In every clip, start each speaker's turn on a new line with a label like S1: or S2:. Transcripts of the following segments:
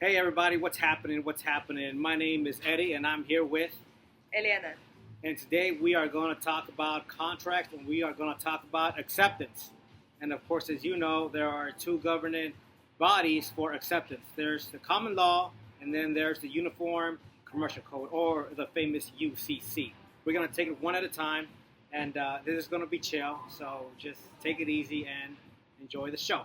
S1: Hey everybody, what's happening? What's happening? My name is Eddie and I'm here with
S2: Eliana.
S1: and today we are going to talk about contracts and we are going to talk about acceptance. And of course, as you know, there are two governing bodies for acceptance. There's the common law and then there's the Uniform Commercial Code, or the famous UCC. We're going to take it one at a time, and this is going to be chill, so just take it easy and enjoy the show.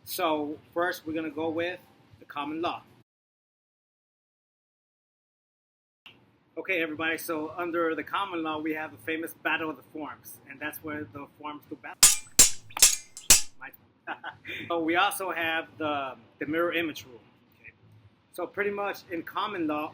S1: So first we're going to go with the common law. Okay, everybody, so under the common law, we have the famous Battle of the Forms, and that's where the forms do battle. So we also have the mirror image rule. Okay. So pretty much in common law,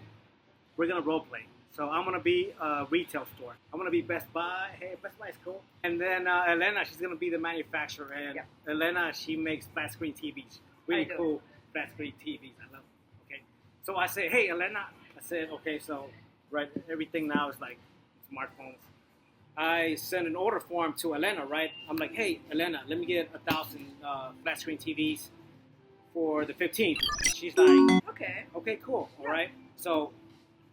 S1: we're going to role play. So I'm going to be a retail store. I'm going to be Best Buy. Hey, Best Buy is cool. And then Elena, she's going to be the manufacturer. And Elena, she makes flat screen TVs. Really cool flat screen TVs. I love them. Okay. So I say, hey, Elena. I said, okay, so right, everything now is like smartphones. I send an order form to Elena, right? I'm like, hey, Elena, let me get 1,000 flat screen TVs for the 15th. She's like, okay, cool, all right. So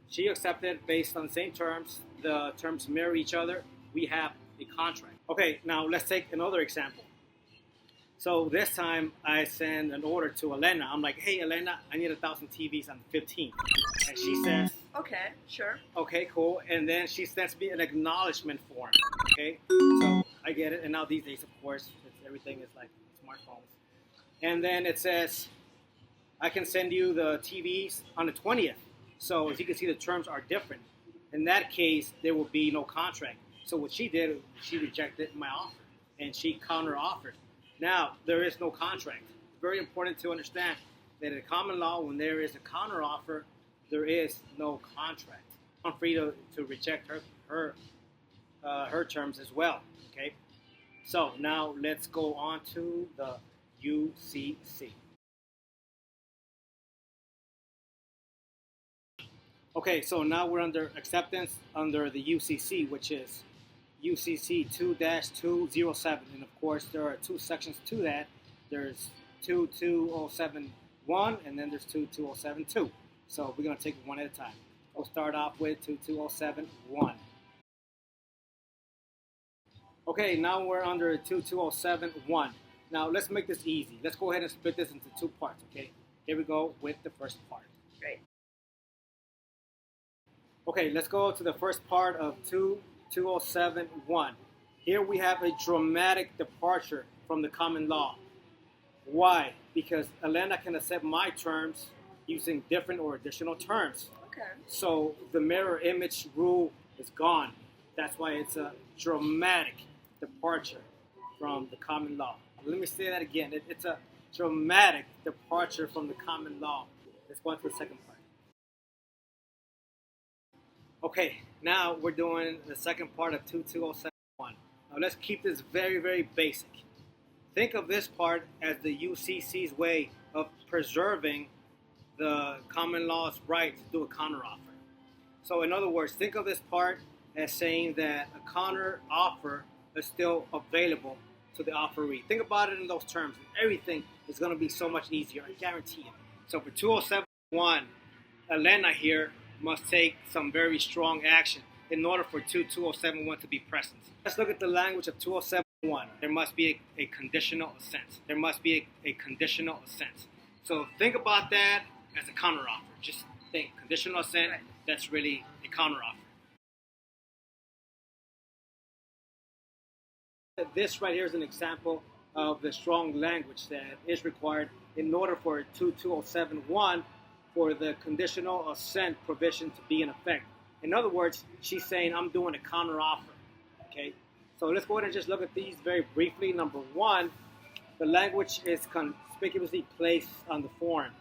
S1: she accepted based on the same terms. The terms mirror each other. We have a contract. Okay, now let's take another example. So this time I send an order to Elena. I'm like, hey, Elena, I need 1,000 TVs on the 15th. And she says,
S2: okay, sure.
S1: Okay, cool. And then she sends me an acknowledgement form. Okay, so I get it. And now these days, of course, everything is like smartphones. And then it says, I can send you the TVs on the 20th. So as you can see, the terms are different. In that case, there will be no contract. So what she did, she rejected my offer and she counter-offered. Now, there is no contract. It's very important to understand that in common law, when there is a counter-offer, there is no contract. I'm free to reject her terms as well. Okay. So now let's go on to the UCC. Okay, so now we're under acceptance under the UCC, which is UCC 2-207, and of course there are two sections to that. There's 22071 and then there's 22072. So we're going to take it one at a time. We'll start off with 22071. Okay, now we're under 22071. Now let's make this easy. Let's go ahead and split this into two parts, okay? Here we go with the first part.
S2: Great.
S1: Okay, let's go to the first part of 22071. Here we have a dramatic departure from the common law. Why? Because Elena can accept my terms using different or additional terms.
S2: Okay. So
S1: the mirror image rule is gone. That's why it's a dramatic departure from the common law. Let me say that again. It's a dramatic departure from the common law. Let's go on to the second part. Okay, now we're doing the second part of 22071. Now let's keep this very, very basic. Think of this part as the UCC's way of preserving the common law's right to do a counteroffer. So in other words, think of this part as saying that a counteroffer is still available to the offeree. Think about it in those terms. Everything is going to be so much easier, I guarantee it. So for 2071, Elena here must take some very strong action in order for 22071 to be present. Let's look at the language of 2071. There must be a conditional assent. There must be a conditional assent. So think about that as a counteroffer. Just think, conditional assent, that's really a counteroffer. This right here is an example of the strong language that is required in order for 22071 for the conditional assent provision to be in effect. In other words, she's saying, I'm doing a counteroffer. Okay? So let's go ahead and just look at these very briefly. Number one, the language is conspicuously placed on the form.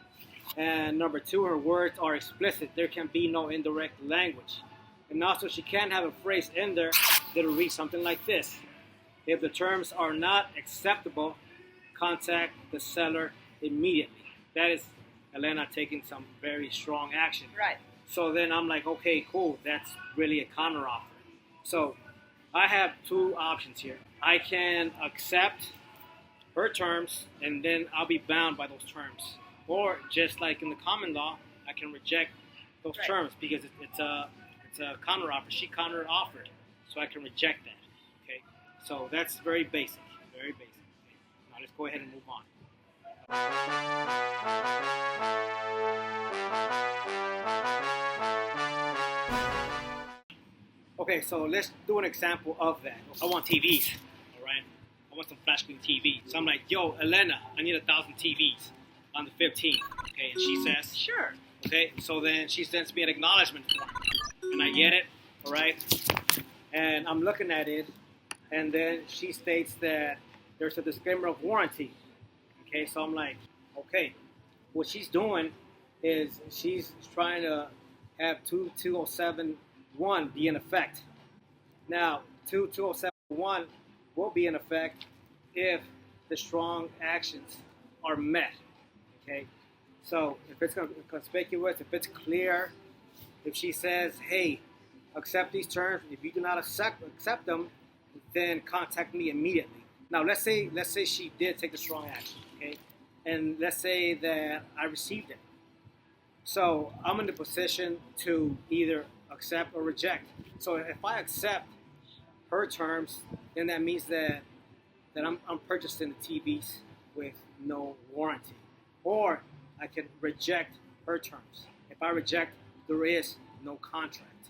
S1: And number two, her words are explicit. There can be no indirect language. And also, she can have a phrase in there that'll read something like this. If the terms are not acceptable, contact the seller immediately. That is Elena taking some very strong action.
S2: Right.
S1: So then I'm like, okay, cool. That's really a counteroffer. So I have two options here. I can accept her terms, and then I'll be bound by those terms. Or just like in the common law, I can reject those terms because it's a counteroffer. She counteroffered, so I can reject that. Okay, so that's very basic, very basic. Okay. Now let's go ahead and move on. Okay, so let's do an example of that. I want TVs, all right? I want some flat screen TVs. So I'm like, yo, Elena, I need 1,000 TVs on the 15th. Okay, and she says,
S2: sure.
S1: Okay, so then she sends me an acknowledgement form, and I get it, all right? And I'm looking at it, and then she states that there's a disclaimer of warranty. Okay, so I'm like, okay, what she's doing is she's trying to have 22071 be in effect. Now, 22071 will be in effect if the strong actions are met. Okay, so if it's conspicuous, if it's clear, if she says, hey, accept these terms, if you do not accept them, then contact me immediately. Now, let's say she did take the strong action, okay? And let's say that I received it. So I'm in the position to either accept or reject. So if I accept her terms, then that means that I'm purchasing the TVs with no warranty. Or I can reject her terms. If I reject, there is no contract.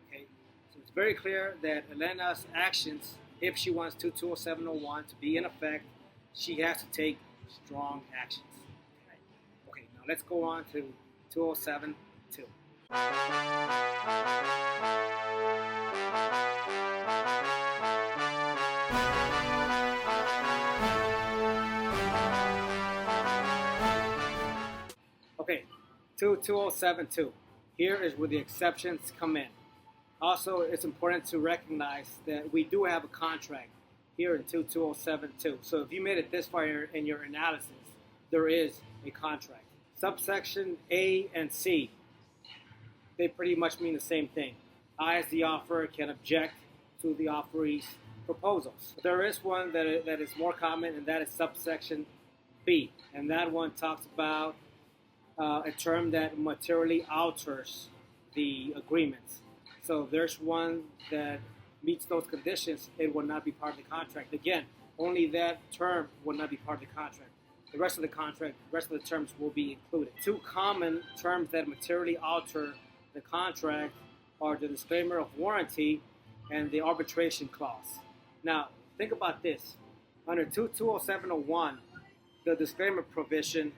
S1: Okay? So it's very clear that Elena's actions, if she wants 22071 to be in effect, she has to take strong actions. Okay, now let's go on to 2072. Okay, 2072. Here is where the exceptions come in. Also, it's important to recognize that we do have a contract here in 2072. So if you made it this far in your analysis, there is a contract. Subsection A and C, they pretty much mean the same thing. I, as the offeror, can object to the offeree's proposals. There is one that is more common, and that is subsection B. And that one talks about a term that materially alters the agreements. So if there's one that meets those conditions, it will not be part of the contract. Again, only that term will not be part of the contract. The rest of the contract, the rest of the terms will be included. Two common terms that materially alter the contract are the disclaimer of warranty and the arbitration clause. Now, think about this. Under 22071, the disclaimer provision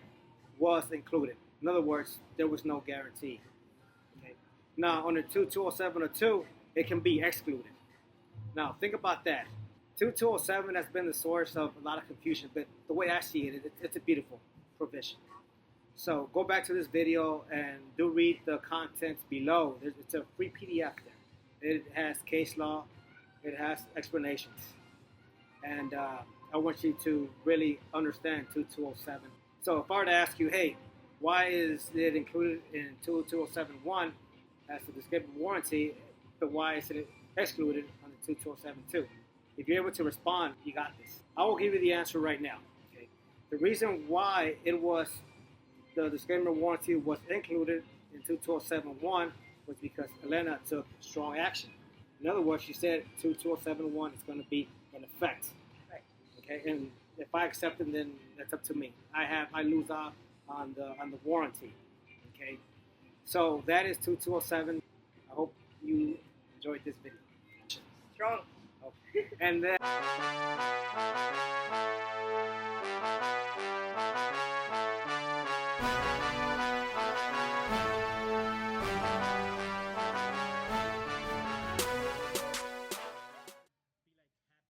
S1: was included. In other words, there was no guarantee. Okay. Now, under 22072, it can be excluded. Now, think about that. 2207 has been the source of a lot of confusion, but the way I see it, it's a beautiful provision. So go back to this video and do read the contents below. It's a free PDF there. It has case law, it has explanations. And I want you to really understand 2207. So if I were to ask you, hey, why is it included in 22071 as the disclaimer warranty, but why is it excluded under 2272? If you're able to respond, you got this. I will give you the answer right now. Okay? The reason why the disclaimer warranty was included in 2271 was because Elena took strong action. In other words, she said 2271 is going to be in effect.
S2: Right. Okay,
S1: and if I accept it, then that's up to me. I lose out on the warranty. Okay, so that is 2207. I hope you enjoyed this video.
S2: Strong.
S1: Okay. And then